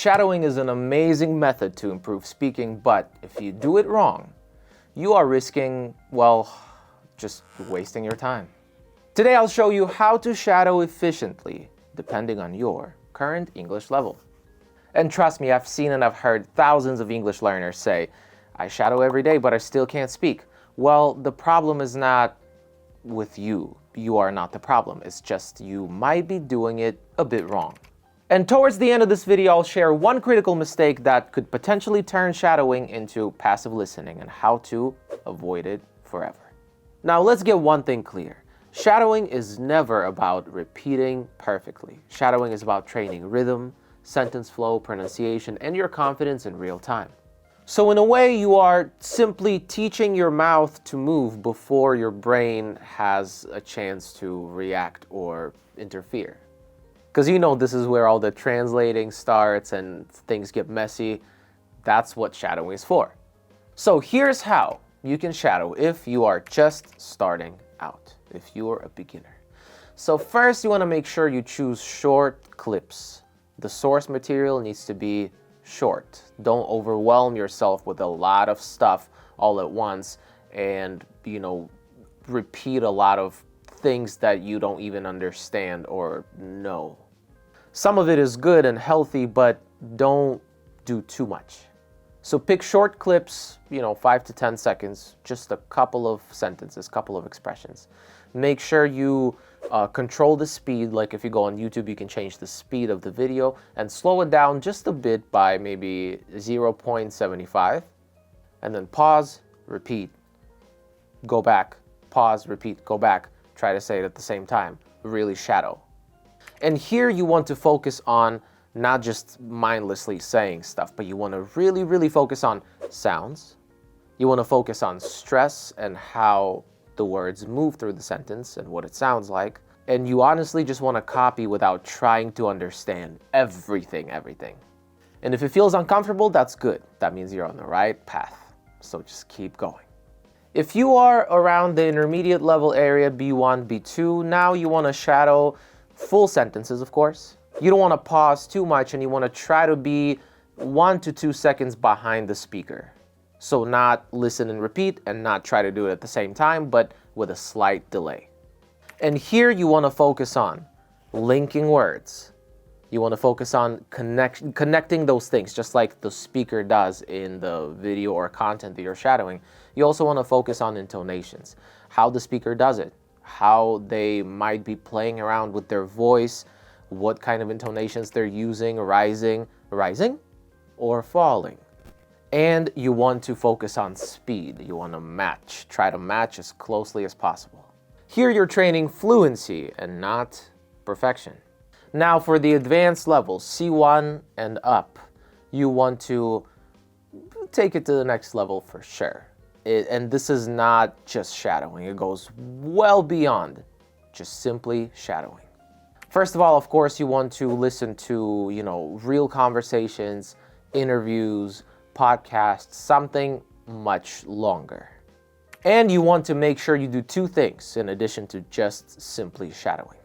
Shadowing is an amazing method to improve speaking, but if you do it wrong, you are risking, well, just wasting your time. Today I'll show you how to shadow efficiently, depending on your current English level. And trust me, I've seen and I've heard thousands of English learners say, I shadow every day, but I still can't speak. Well, the problem is not with you. You are not the problem. It's just you might be doing it a bit wrong. And towards the end of this video, I'll share one critical mistake that could potentially turn shadowing into passive listening and how to avoid it forever. Now, let's get one thing clear. Shadowing is never about repeating perfectly. Shadowing is about training rhythm, sentence flow, pronunciation, and your confidence in real time. So in a way, you are simply teaching your mouth to move before your brain has a chance to react or interfere. Because you know this is where all the translating starts and things get messy. That's what shadowing is for. So here's how you can shadow if you are just starting out, if you are a beginner. So first, you want to make sure you choose short clips. The source material needs to be short. Don't overwhelm yourself with a lot of stuff all at once and, repeat a lot of things that you don't even understand or know. Some of it is good and healthy, but don't do too much. So pick short clips, 5 to 10 seconds, just a couple of sentences, couple of expressions. Make sure you control the speed. Like if you go on YouTube, you can change the speed of the video and slow it down just a bit by maybe 0.75. And then pause, repeat, go back, pause, repeat, go back. Try to say it at the same time. Really shadow. And here you want to focus on not just mindlessly saying stuff, but you want to really, really focus on sounds. You want to focus on stress and how the words move through the sentence and what it sounds like. And you honestly just want to copy without trying to understand everything. And if it feels uncomfortable, that's good. That means you're on the right path. So just keep going. If you are around the intermediate level area, B1, B2, now you want to shadow full sentences, of course. You don't want to pause too much and you want to try to be 1 to 2 seconds behind the speaker. So not listen and repeat and not try to do it at the same time, but with a slight delay. And here you want to focus on linking words. You want to focus on connecting those things, just like the speaker does in the video or content that you're shadowing. You also want to focus on intonations, how the speaker does it, how they might be playing around with their voice, what kind of intonations they're using, rising, or falling. And you want to focus on speed. You want to try to match as closely as possible. Here you're training fluency and not perfection. Now for the advanced levels, C1 and up, you want to take it to the next level for sure. And this is not just shadowing. It goes well beyond just simply shadowing. First of all, of course, you want to listen to, real conversations, interviews, podcasts, something much longer. And you want to make sure you do two things in addition to just simply shadowing.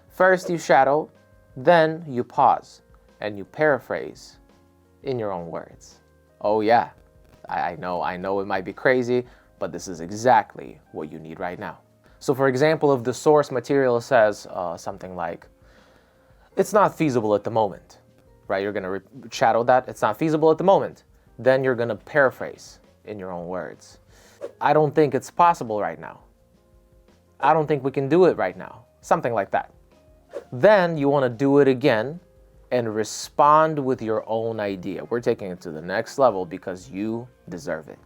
First, you shadow, then you pause and you paraphrase in your own words. Oh yeah, I know it might be crazy, but this is exactly what you need right now. So for example, if the source material says something like, it's not feasible at the moment, right? You're gonna shadow that, it's not feasible at the moment. Then you're gonna paraphrase in your own words. I don't think it's possible right now. I don't think we can do it right now. Something like that. Then you wanna do it again and respond with your own idea. We're taking it to the next level because you deserve it.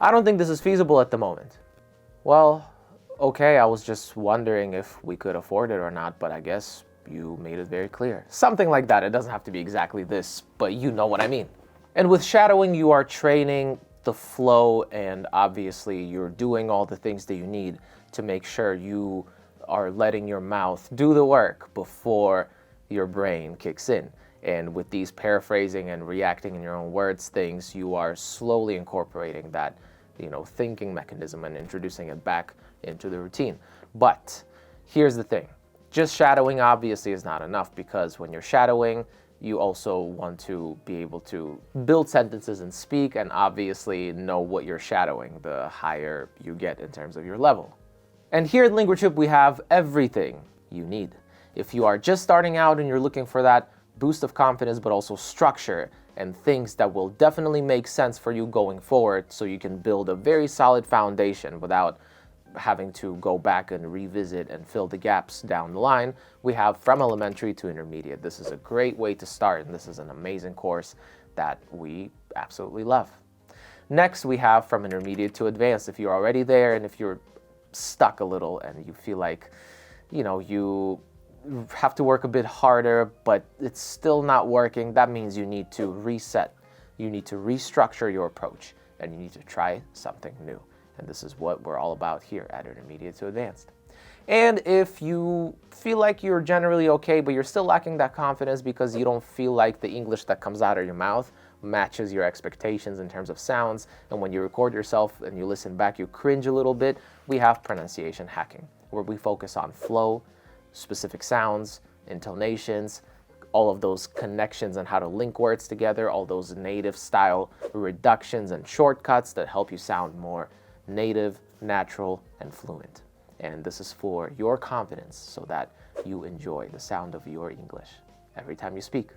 I don't think this is feasible at the moment. Well, okay, I was just wondering if we could afford it or not, but I guess you made it very clear. Something like that. It doesn't have to be exactly this, but you know what I mean. And with shadowing, you are training the flow, and obviously you're doing all the things that you need to make sure you are letting your mouth do the work before your brain kicks in. And with these paraphrasing and reacting in your own words things, you are slowly incorporating that, thinking mechanism and introducing it back into the routine. But here's the thing. Just shadowing obviously is not enough, because when you're shadowing, you also want to be able to build sentences and speak, and obviously know what you're shadowing the higher you get in terms of your level. And here at LinguaTrip, we have everything you need. If you are just starting out and you're looking for that boost of confidence, but also structure and things that will definitely make sense for you going forward, so you can build a very solid foundation without having to go back and revisit and fill the gaps down the line, we have From Elementary to Intermediate. This is a great way to start, and this is an amazing course that we absolutely love. Next, we have From Intermediate to Advanced. If you're already there and if you're stuck a little and you feel like, you have to work a bit harder, but it's still not working, that means you need to reset. You need to restructure your approach, and you need to try something new. And this is what we're all about here at Intermediate to Advanced. And if you feel like you're generally okay, but you're still lacking that confidence because you don't feel like the English that comes out of your mouth matches your expectations in terms of sounds, and when you record yourself and you listen back, you cringe a little bit, we have pronunciation hacking, where we focus on flow, specific sounds, intonations, all of those connections and how to link words together, all those native style reductions and shortcuts that help you sound more native, natural, and fluent. And this is for your confidence so that you enjoy the sound of your English every time you speak.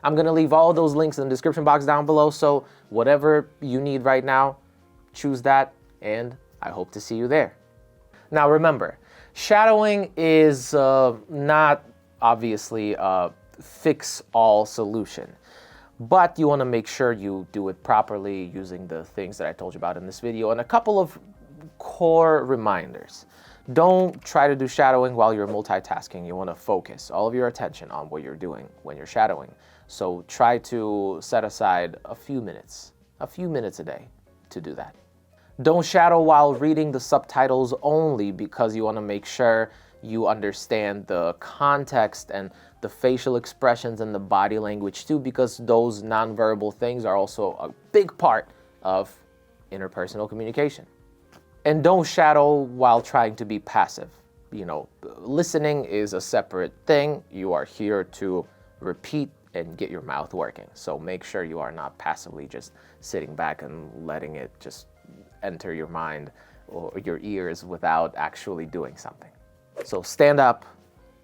I'm going to leave all those links in the description box down below, so whatever you need right now, choose that, and I hope to see you there. Now remember, shadowing is not obviously a fix-all solution, but you want to make sure you do it properly using the things that I told you about in this video, and a couple of core reminders. Don't try to do shadowing while you're multitasking. You want to focus all of your attention on what you're doing when you're shadowing. So try to set aside a few minutes a day to do that. Don't shadow while reading the subtitles only, because you want to make sure you understand the context and the facial expressions and the body language too, because those nonverbal things are also a big part of interpersonal communication. And don't shadow while trying to be passive. Listening is a separate thing. You are here to repeat and get your mouth working. So make sure you are not passively just sitting back and letting it just enter your mind or your ears without actually doing something. So stand up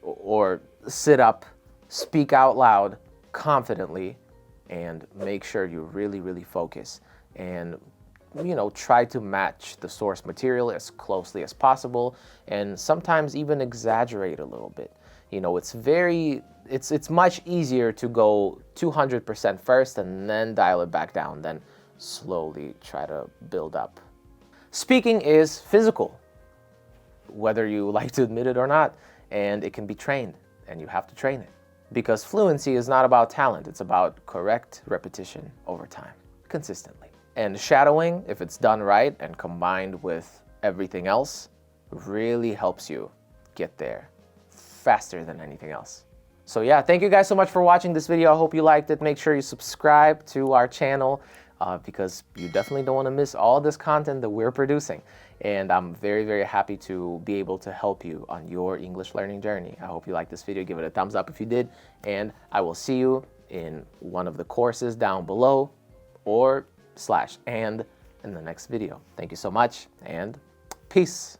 or sit up, speak out loud confidently, and make sure you really, really focus and try to match the source material as closely as possible, and sometimes even exaggerate a little bit. It's much easier to go 200% first and then dial it back down than slowly try to build up. Speaking is physical, whether you like to admit it or not, and it can be trained, and you have to train it. Because fluency is not about talent, it's about correct repetition over time, consistently. And shadowing, if it's done right and combined with everything else, really helps you get there faster than anything else. So yeah, thank you guys so much for watching this video. I hope you liked it. Make sure you subscribe to our channel because you definitely don't want to miss all this content that we're producing. And I'm very, very happy to be able to help you on your English learning journey. I hope you liked this video. Give it a thumbs up if you did. And I will see you in one of the courses down below or / and in the next video. Thank you so much, and peace.